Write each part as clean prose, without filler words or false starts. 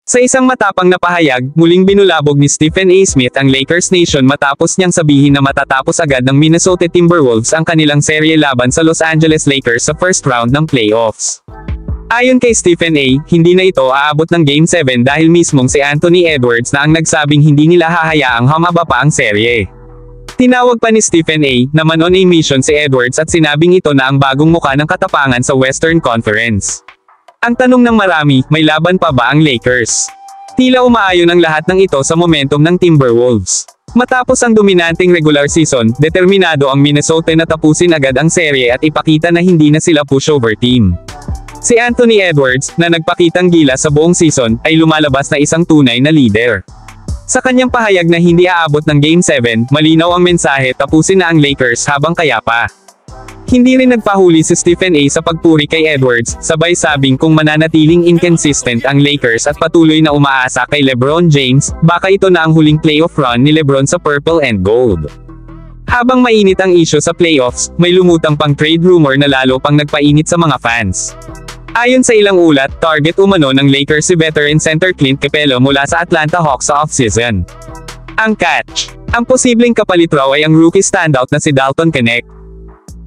Sa isang matapang na pahayag, muling binulabog ni Stephen A. Smith ang Lakers Nation matapos niyang sabihin na matatapos agad ng Minnesota Timberwolves ang kanilang serye laban sa Los Angeles Lakers sa first round ng playoffs. Ayon kay Stephen A., hindi na ito aabot ng Game 7 dahil mismong si Anthony Edwards na ang nagsabing hindi nila hahayaang humaba pa ang serye. Tinawag pa ni Stephen A. naman on a mission si Edwards at sinabing ito na ang bagong muka ng katapangan sa Western Conference. Ang tanong ng marami, may laban pa ba ang Lakers? Tila umaayon ang lahat ng ito sa momentum ng Timberwolves. Matapos ang dominanteng regular season, determinado ang Minnesota na tapusin agad ang serye at ipakita na hindi na sila pushover team. Si Anthony Edwards, na nagpakitang gilas sa buong season, ay lumalabas na isang tunay na leader. Sa kanyang pahayag na hindi aabot ng Game 7, malinaw ang mensahe tapusin na ang Lakers habang kaya pa. Hindi rin nagpahuli si Stephen A. sa pagpuri kay Edwards, sabay sabing kung mananatiling inconsistent ang Lakers at patuloy na umaasa kay LeBron James, baka ito na ang huling playoff run ni LeBron sa purple and gold. Habang mainit ang issue sa playoffs, may lumutang pang trade rumor na lalo pang nagpainit sa mga fans. Ayon sa ilang ulat, target umano ng Lakers si veteran center Clint Capela mula sa Atlanta Hawks sa offseason. Ang catch. Ang posibleng kapalit raw ay ang rookie standout na si Dalton Knecht.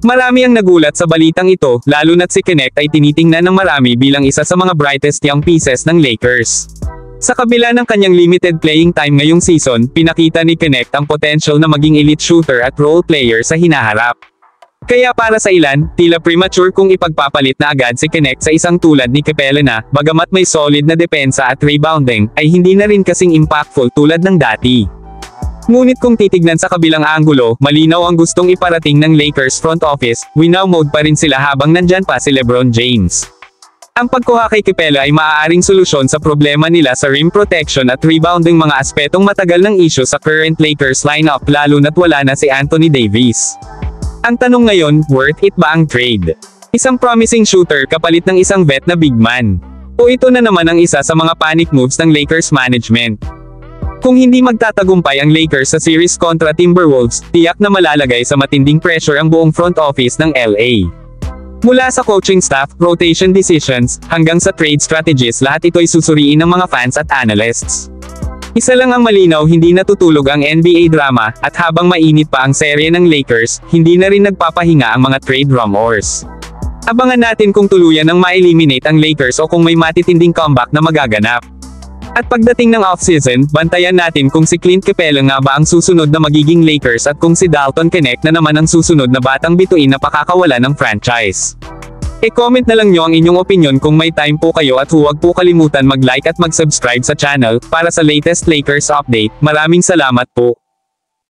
Marami ang nagulat sa balitang ito, lalo na't si Knecht ay tinitingnan ng marami bilang isa sa mga brightest young pieces ng Lakers. Sa kabila ng kanyang limited playing time ngayong season, pinakita ni Knecht ang potential na maging elite shooter at role player sa hinaharap. Kaya para sa ilan, tila premature kung ipagpapalit na agad si Knecht sa isang tulad ni Capela na, bagamat may solid na depensa at rebounding, ay hindi na rin kasing impactful tulad ng dati. Ngunit kung titignan sa kabilang anggulo, malinaw ang gustong iparating ng Lakers front office, winaw mode pa rin sila habang nandyan pa si LeBron James. Ang pagkuha kay Capela ay maaaring solusyon sa problema nila sa rim protection at rebounding, mga aspetong matagal ng issue sa current Lakers lineup lalo na't wala na si Anthony Davis. Ang tanong ngayon, worth it ba ang trade? Isang promising shooter kapalit ng isang vet na big man? O ito na naman ang isa sa mga panic moves ng Lakers management? Kung hindi magtatagumpay ang Lakers sa series kontra Timberwolves, tiyak na malalagay sa matinding pressure ang buong front office ng LA. Mula sa coaching staff, rotation decisions, hanggang sa trade strategies, lahat ito'y susuriin ng mga fans at analysts. Isa lang ang malinaw, hindi natutulog ang NBA drama, at habang mainit pa ang serye ng Lakers, hindi na rin nagpapahinga ang mga trade rumors. Abangan natin kung tuluyan ng ma-eliminate ang Lakers o kung may matitinding comeback na magaganap. At pagdating ng offseason, bantayan natin kung si Clint Capela nga ba ang susunod na magiging Lakers at kung si Dalton Knecht na naman ang susunod na batang bituin na pakakawala ng franchise. E-comment na lang nyo ang inyong opinion kung may time po kayo, at huwag po kalimutan mag-like at mag-subscribe sa channel para sa latest Lakers update. Maraming salamat po.